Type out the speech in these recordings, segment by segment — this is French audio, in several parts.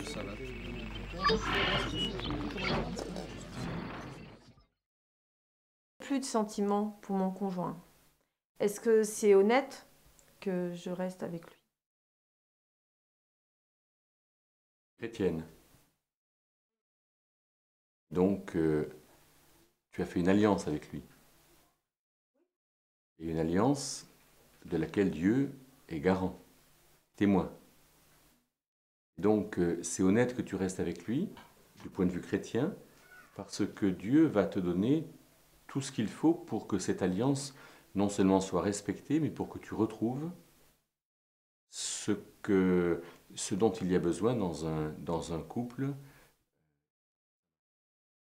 Ça va. Plus de sentiments pour mon conjoint. Est-ce que c'est honnête que je reste avec lui? Chrétienne. Donc, tu as fait une alliance avec lui. Et une alliance de laquelle Dieu est garant, témoin. Donc, c'est honnête que tu restes avec lui, du point de vue chrétien, parce que Dieu va te donner tout ce qu'il faut pour que cette alliance non seulement soit respectée, mais pour que tu retrouves ce, ce dont il y a besoin dans un couple.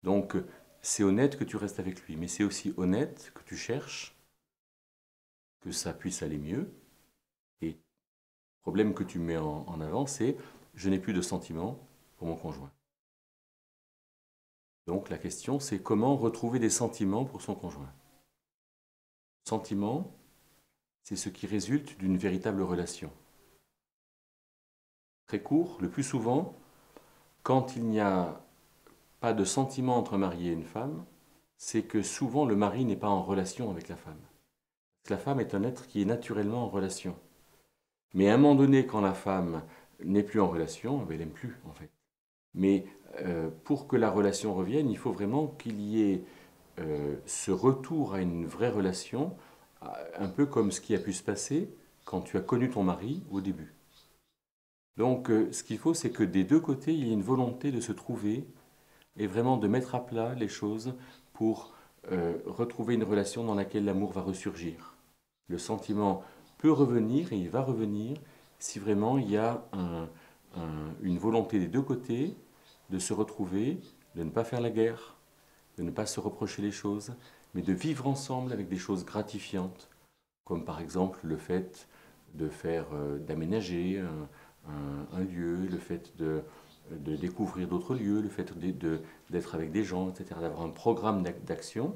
Donc, c'est honnête que tu restes avec lui, mais c'est aussi honnête que tu cherches que ça puisse aller mieux. Et le problème que tu mets en avant, c'est je n'ai plus de sentiments pour mon conjoint. Donc la question, c'est comment retrouver des sentiments pour son conjoint. Sentiments, c'est ce qui résulte d'une véritable relation. Très court, le plus souvent, quand il n'y a pas de sentiment entre un mari et une femme, c'est que souvent le mari n'est pas en relation avec la femme. La femme est un être qui est naturellement en relation. Mais à un moment donné, quand la femme n'est plus en relation, elle n'aime plus en fait. Mais pour que la relation revienne, il faut vraiment qu'il y ait ce retour à une vraie relation, un peu comme ce qui a pu se passer quand tu as connu ton mari au début. Donc ce qu'il faut, c'est que des deux côtés, il y ait une volonté de se trouver et vraiment de mettre à plat les choses pour retrouver une relation dans laquelle l'amour va ressurgir. Le sentiment peut revenir et il va revenir si vraiment il y a une volonté des deux côtés de se retrouver, de ne pas faire la guerre, de ne pas se reprocher les choses, mais de vivre ensemble avec des choses gratifiantes, comme par exemple le fait de d'aménager un lieu, le fait de découvrir d'autres lieux, le fait d'être avec des gens, etc., d'avoir un programme d'action,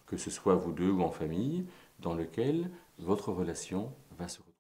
que ce soit vous deux ou en famille, dans lequel votre relation va se retrouver.